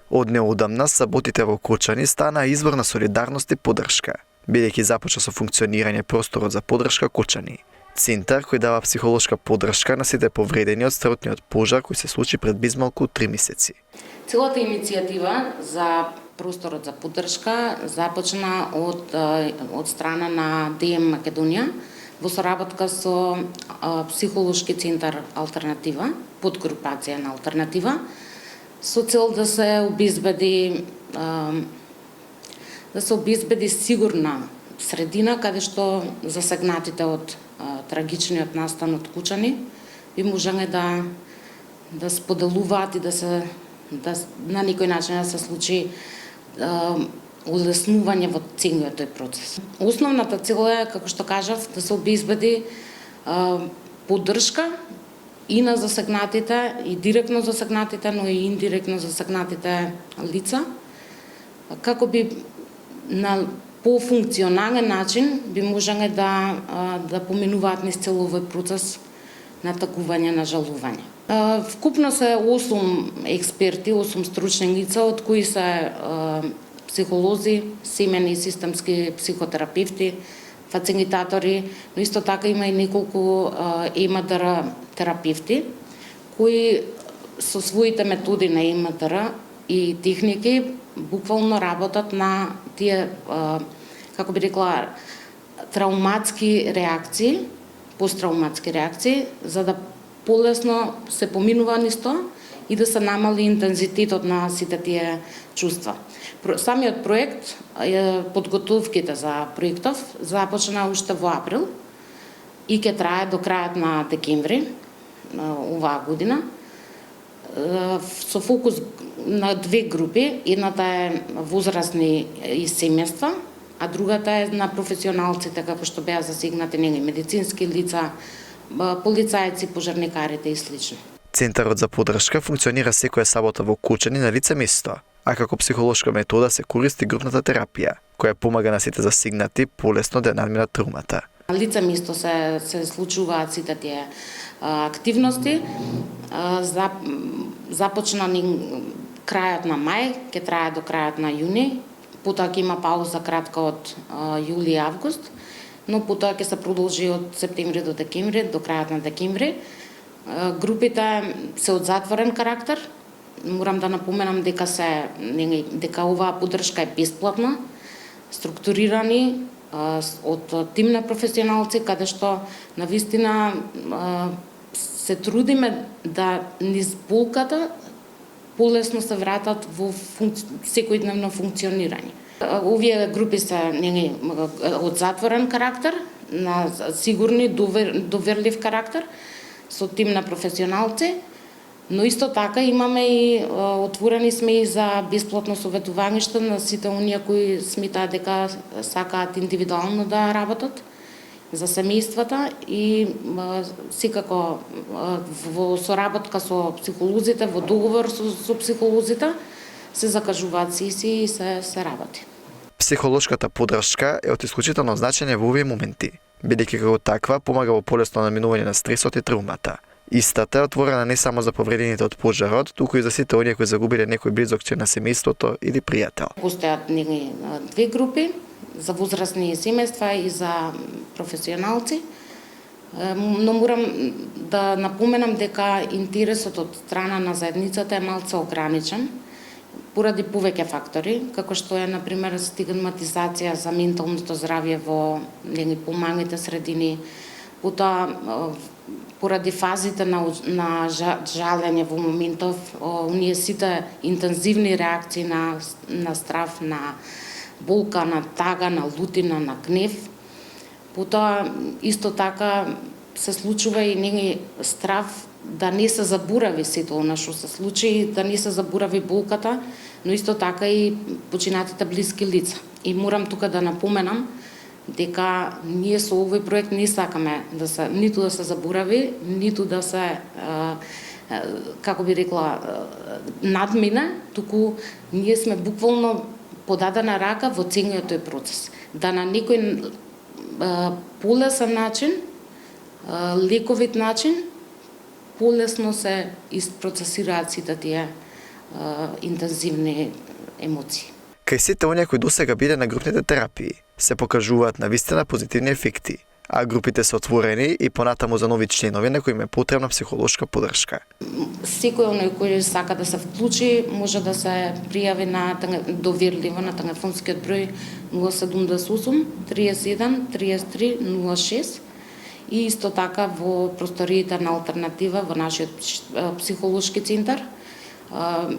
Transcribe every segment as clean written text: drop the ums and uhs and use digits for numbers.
Од неодамна саботите во Кочани стана извор на солидарност и поддршка, бидејќи започна со функционирање просторот за поддршка Кочани. Центар кој дава психолошка поддршка на сите повредени од стартниот пожар кој се случи пред безмалку 3 месеци. Целата иницијатива за просторот за поддршка започна од страна на ДМ Македонија во соработка со психолошки центар Алтернатива, подгрупација на Алтернатива, со цел да се обезбеди сигурна средина каде што засегнатите од трагичниот настан од Кочани би можеле да споделуваат и да на некој начин да се случи улеснување во целиот тој процес. Основната цел е, како што кажав, да се обезбеди поддршка и на засегнатите, и директно засегнатите, но и индиректно засегнатите лица, како би на пофункционален начин би можеле да поминуваат низ целој процес на тагување, на жалување. Вкупно се 8 експерти, 8 стручни лица, од кои се психолози, семени и системски психотерапевти, фацилитатори, но исто така има и неколку ЕМДР терапевти, кои со своите методи на ЕМДР и техники буквално работат на тие, како би рекла, травматски реакции, посттравматски реакции, за да полесно се поминува низ тоа и да се намали интензитетот на сите тие чувства. Самиот проект, подготовките за проектов, започна уште во април и ќе трае до крајот на декември оваа година, со фокус на 2 групи. Едната е возрастни и семејства, а другата е на професионалците, како што беа засегнати медицински лица, полицајци, пожарникарите и слично. Центарот за поддршка функционира секоја сабота во Кочани на лице место, а како психолошка метода се користи групната терапија, која помага на сите засегнати полесно да надминат травмата. На лице место се случуваат сите тие активности. Започна крајот на мај, ќе трае до крајот на јуни, потоа ќе има пауза кратка од јули и август, но потоа ќе се продолжи од септември до декември, до крајот на декември. Групите се од затворен карактер. Морам да напоменам дека оваа поддршка е бесплатна, структурирани од тим на професионалци, каде што навистина се трудиме да низ болката полесно се вратат во секојдневно функционирање. Овие групи се од затворен карактер, на сигурни, доверлив карактер, со тим на професионалци, но исто така имаме и отворени сме и за бесплатно советување на сите оние кои сметаат дека сакаат индивидуално да работат за семејствата и секако во соработка со психолозите, во договор со психолозите се закажуваат сесии и се работи. Психолошката поддршка е од исклучително значење во овие моменти, бидејќи како таква помага во полесно наминување на стресот и травмата. Истата е отворена не само за повредените од пожарот, туку и за сите оние кои загубиле некој близок член на семејството или пријател. Постојат 2 групи, за возрастни семејства и за професионалци, но морам да напоменам дека интересот од страна на заедницата е малце ограничен, поради повеќе фактори, како што е, например, стигматизација за менталното здравје во помалите средини, потоа поради фазите на жалење во моментов, оние сите интензивни реакции на страв, на болка, на тага, на лутина, на гнев. Потоа исто така се случува и страв да не се заборави сето она што се случи, да не се заборави болката, но исто така и починатите блиски лица. И морам тука да напоменам дека ние со овој проект не сакаме ниту да се заборави, ниту да се како би рекла надмине, туку ние сме буквално подадена рака во целиот тој процес. Да на некој полесен начин, лековит начин, полесно се isprocesираат сите тие интензивни емоции. Кај сите оние кои досега биле на групните терапии, се покажуваат навистина позитивни ефекти, а групите се отворени и понатаму за нови членови на кои им е потребна психолошка поддршка. Секој оној кој сака да се вклучи може да се пријави доверливо на телефонскиот број 078 31 33 06 и исто така во просториите на Алтернатива во нашиот психолошки центар.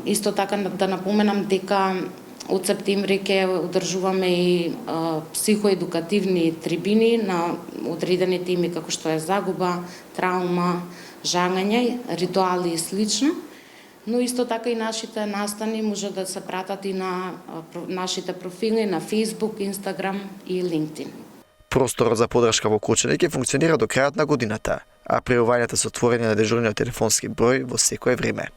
Исто така да напоменам дека од септември ќе одржуваме и психоедукативни трибини на одредени теми како што е загуба, траума, жагање, ритуали и слично. Но исто така и нашите настани може да се пратат и на нашите профили на Facebook, Instagram и LinkedIn. Просторот за поддршка во Кочани ќе функционира до крајот на годината, а пријавувањата се отворени на дежурниот телефонски број во секое време.